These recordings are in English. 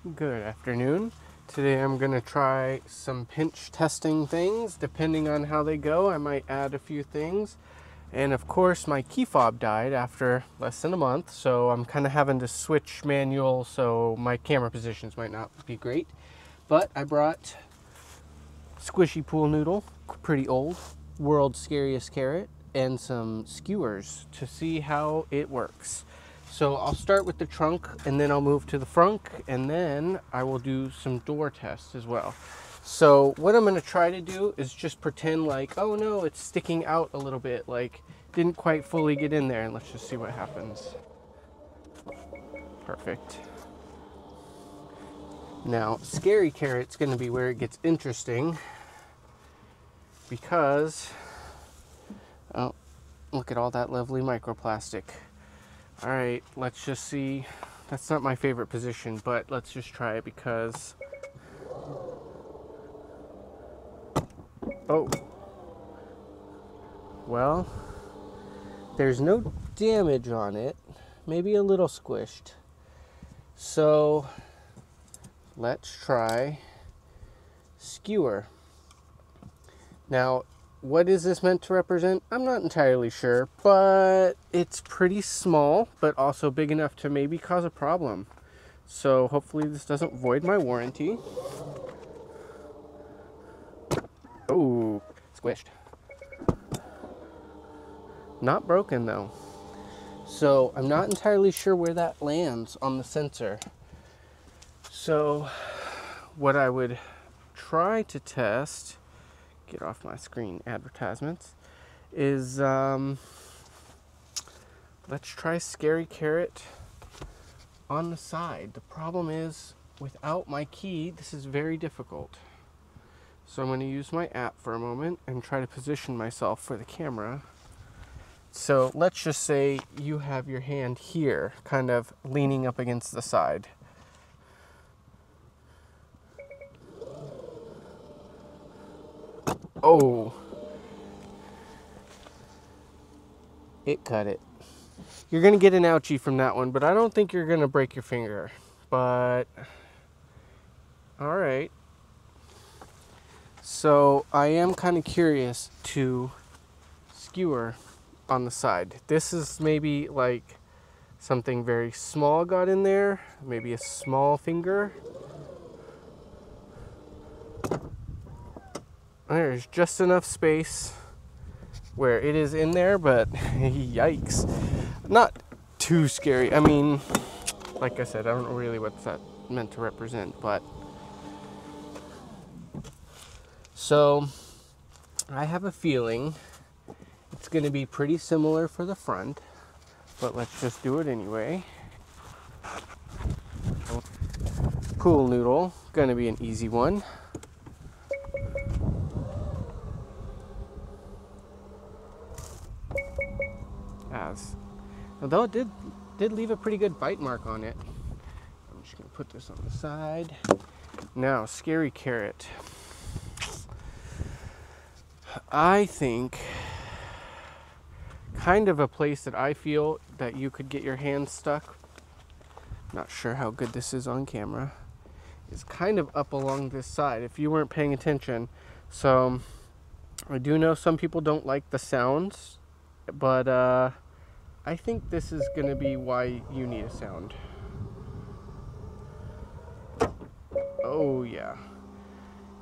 Good afternoon. Today I'm going to try some pinch testing things. Depending on how they go, I might add a few things. And of course, my key fob died after less than a month, so I'm kind of having to switch manual, so my camera positions might not be great. But I brought squishy pool noodle, pretty old, world's scariest carrot, and some skewers to see how it works. So I'll start with the trunk and then I'll move to the frunk and then I will do some door tests as well. So what I'm going to try to do is just pretend like, oh no, it's sticking out a little bit, like didn't quite fully get in there, and let's just see what happens. Perfect. Now, scary carrot's going to be where it gets interesting because, oh, look at all that lovely microplastic. All right, let's just see. That's not my favorite position, but let's just try it because, oh, well, there's no damage on it, maybe a little squished. So let's try skewer. Now, what is this meant to represent? I'm not entirely sure, but it's pretty small, but also big enough to maybe cause a problem. So hopefully this doesn't void my warranty. Oh, squished. Not broken though. So I'm not entirely sure where that lands on the sensor. So what I would try to test, get off my screen advertisements, is let's try scary carrot on the side. The problem is without my key, this is very difficult. So I'm going to use my app for a moment and try to position myself for the camera. So let's just say you have your hand here, kind of leaning up against the side. Oh, it cut it. You're gonna get an ouchie from that one, but I don't think you're gonna break your finger. But, all right. So I am kind of curious to skewer on the side. This is maybe like something very small got in there, maybe a small finger. There's just enough space where it is in there, but yikes. Not too scary. I mean, like I said, I don't know really what that meant to represent, but. So, I have a feeling it's going to be pretty similar for the front, but let's just do it anyway. Pool noodle, going to be an easy one. Although it did leave a pretty good bite mark on it. I'm just going to put this on the side. Now, scary carrot. I think kind of a place that I feel that you could get your hands stuck. Not sure how good this is on camera. Is kind of up along this side if you weren't paying attention. So I do know some people don't like the sounds, but I think this is going to be why you need a sound. Oh yeah.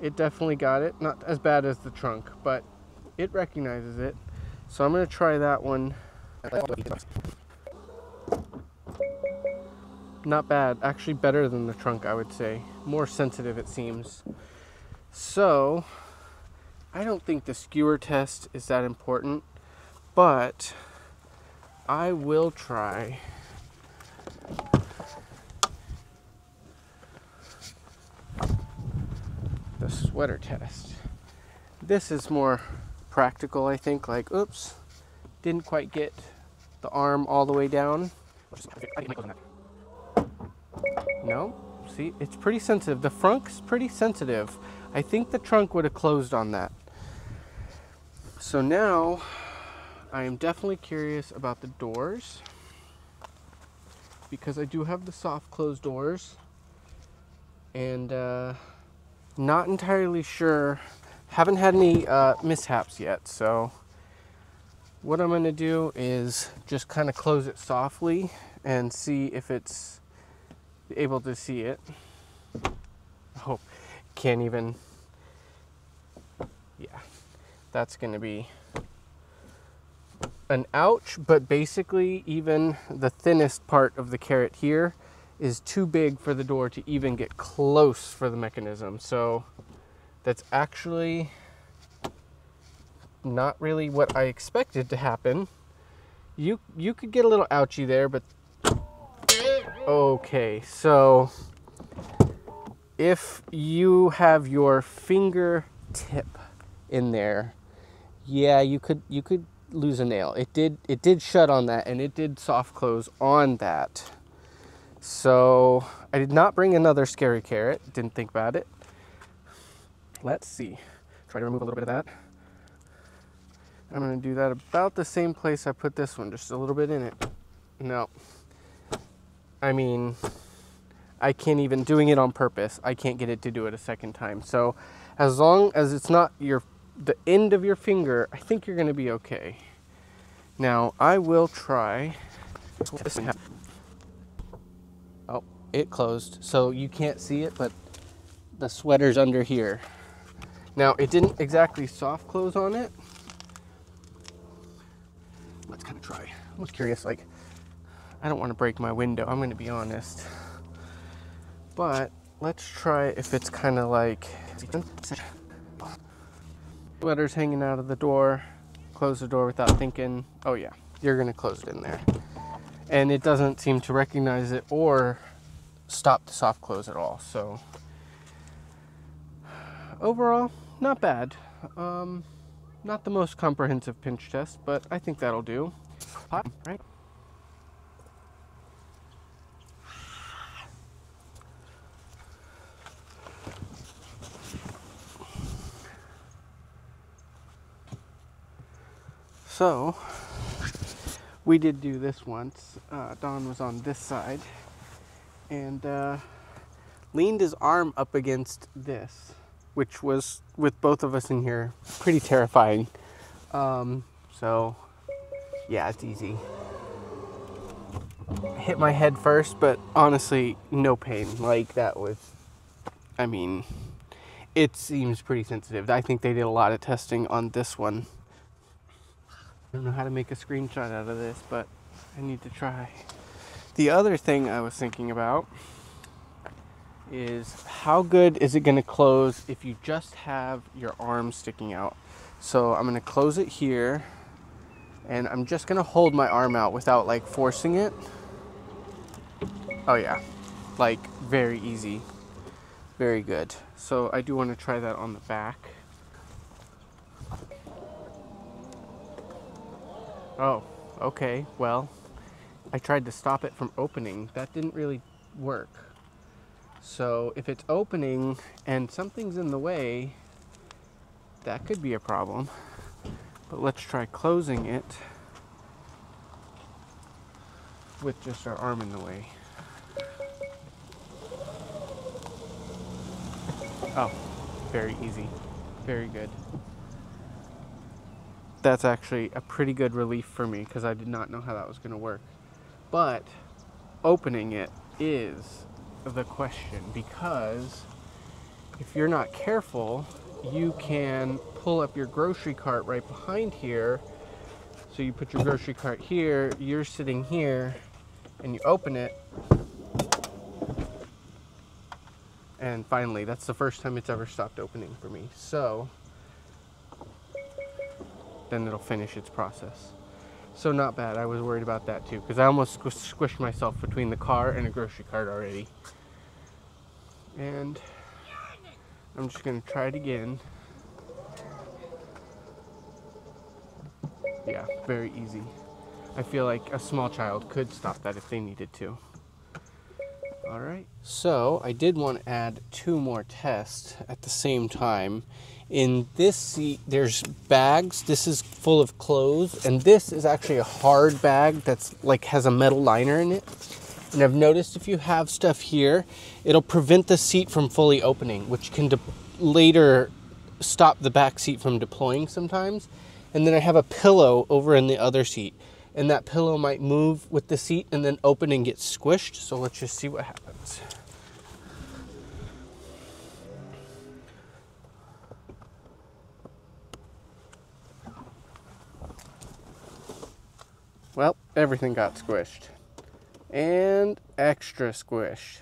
It definitely got it. Not as bad as the trunk, but it recognizes it. So I'm going to try that one. Not bad. Actually better than the trunk, I would say. More sensitive, it seems. So I don't think the skewer test is that important, but I will try the sweater test. This is more practical, I think. Like, oops, didn't quite get the arm all the way down. No, see, it's pretty sensitive. The frunk's pretty sensitive. I think the trunk would have closed on that. So now I am definitely curious about the doors, because I do have the soft closed doors. and not entirely sure. Haven't had any mishaps yet, so what I'm going to do is just kind of close it softly and see if it's able to see it. Oh, can't even. Yeah, that's going to be an ouch, but basically even the thinnest part of the carrot here is too big for the door to even get close for the mechanism. So that's actually not really what I expected to happen. You could get a little ouchy there, but okay. So if you have your fingertip in there, yeah, you could lose a nail. It did shut on that, and it did soft close on that. So I did not bring another scary carrot. Didn't think about it. Let's see. Try to remove a little bit of that. I'm going to do that about the same place I put this one, just a little bit in it. No. I mean, I can't even, doing it on purpose, I can't get it to do it a second time. So as long as it's not the end of your finger, I think you're going to be okay. Now, I will try. Oh, it closed. So you can't see it, but the sweater's under here. Now, it didn't exactly soft close on it. Let's kind of try. I was curious, like, I don't want to break my window, I'm going to be honest. But let's try if it's kind of like sweater's hanging out of the door. Close the door without thinking. Oh yeah, you're going to close it in there. And it doesn't seem to recognize it or stop the soft close at all. So overall, not bad. Not the most comprehensive pinch test, but I think that'll do. Hot, right? So, we did do this once. Don was on this side and leaned his arm up against this, which was, with both of us in here, pretty terrifying. So, yeah, it's easy. Hit my head first, but honestly, no pain. Like, that was, I mean, it seems pretty sensitive. I think they did a lot of testing on this one. I don't know how to make a screenshot out of this, but I need to try. The other thing I was thinking about is how good is it going to close if you just have your arm sticking out. So I'm going to close it here, and I'm just going to hold my arm out without like forcing it. Oh yeah, like very easy, very good. So I do want to try that on the back. Oh, okay, well, I tried to stop it from opening. That didn't really work. So if it's opening and something's in the way, that could be a problem. But let's try closing it with just our arm in the way. Oh, very easy, very good. That's actually a pretty good relief for me because I did not know how that was going to work. But opening it is the question, because if you're not careful, you can pull up your grocery cart right behind here. So you put your grocery cart here, you're sitting here, and you open it. And finally, that's the first time it's ever stopped opening for me. So then it'll finish its process. So not bad. I was worried about that too, because I almost squished myself between the car and a grocery cart already. And I'm just going to try it again. Yeah, very easy. I feel like a small child could stop that if they needed to. Alright, so I did want to add 2 more tests at the same time. In this seat, there's bags. This is full of clothes, and this is actually a hard bag that's like has a metal liner in it. And I've noticed if you have stuff here, it'll prevent the seat from fully opening, which can later stop the back seat from deploying sometimes. And then I have a pillow over in the other seat, and that pillow might move with the seat and then open and get squished. So let's just see what happens. Well, everything got squished. And extra squished.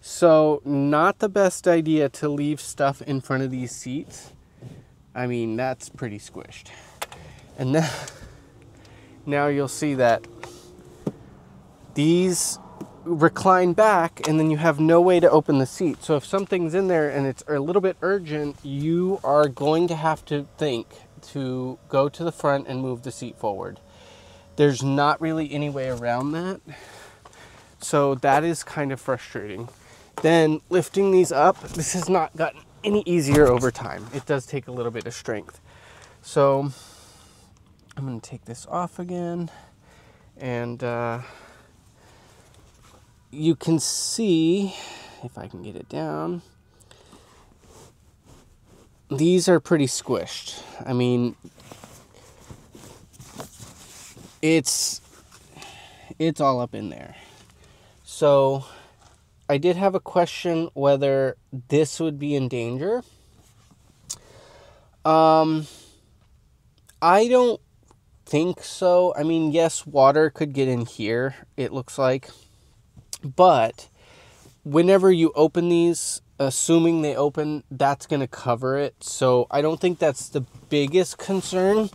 So not the best idea to leave stuff in front of these seats. I mean, that's pretty squished. And now you'll see that these recline back, and then you have no way to open the seat. So if something's in there and it's a little bit urgent, you are going to have to think to go to the front and move the seat forward. There's not really any way around that. So that is kind of frustrating. Then lifting these up, this has not gotten any easier over time. It does take a little bit of strength. So I'm going to take this off again, and you can see, if I can get it down, these are pretty squished. I mean, it's all up in there. So I did have a question whether this would be in danger. I don't think so. I mean, yes, water could get in here, it looks like. But whenever you open these, assuming they open, that's going to cover it. So I don't think that's the biggest concern,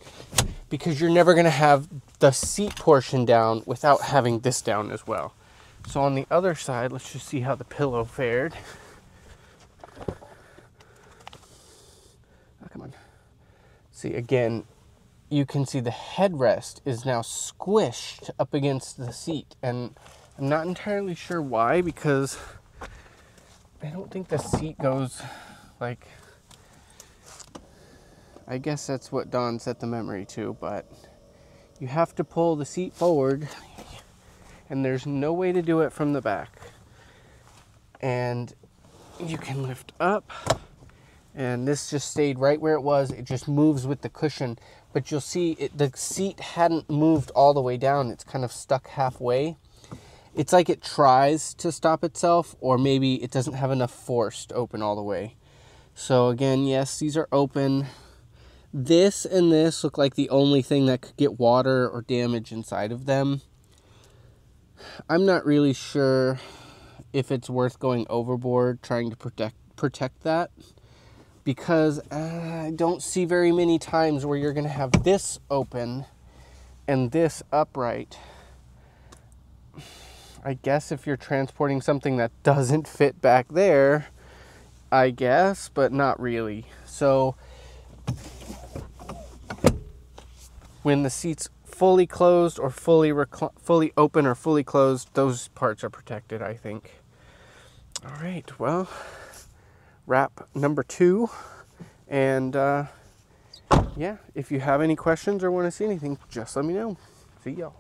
because you're never going to have the seat portion down without having this down as well. So on the other side, let's just see how the pillow fared. Oh, come on. See, again, you can see the headrest is now squished up against the seat. And I'm not entirely sure why, because I don't think the seat goes like... I guess that's what Dawn set the memory to, but you have to pull the seat forward, and there's no way to do it from the back. And you can lift up, and this just stayed right where it was. It just moves with the cushion, but you'll see the seat hadn't moved all the way down. It's kind of stuck halfway. It's like it tries to stop itself, or maybe it doesn't have enough force to open all the way. So again, yes, these are open. This and this look like the only thing that could get water or damage inside of them. I'm not really sure if it's worth going overboard trying to protect that, because I don't see very many times where you're going to have this open and this upright. I guess if you're transporting something that doesn't fit back there, I guess, but not really. So when the seat's fully closed or fully open or fully closed, those parts are protected, I think. All right, well, wrap number 2. And yeah, if you have any questions or want to see anything, just let me know. See y'all.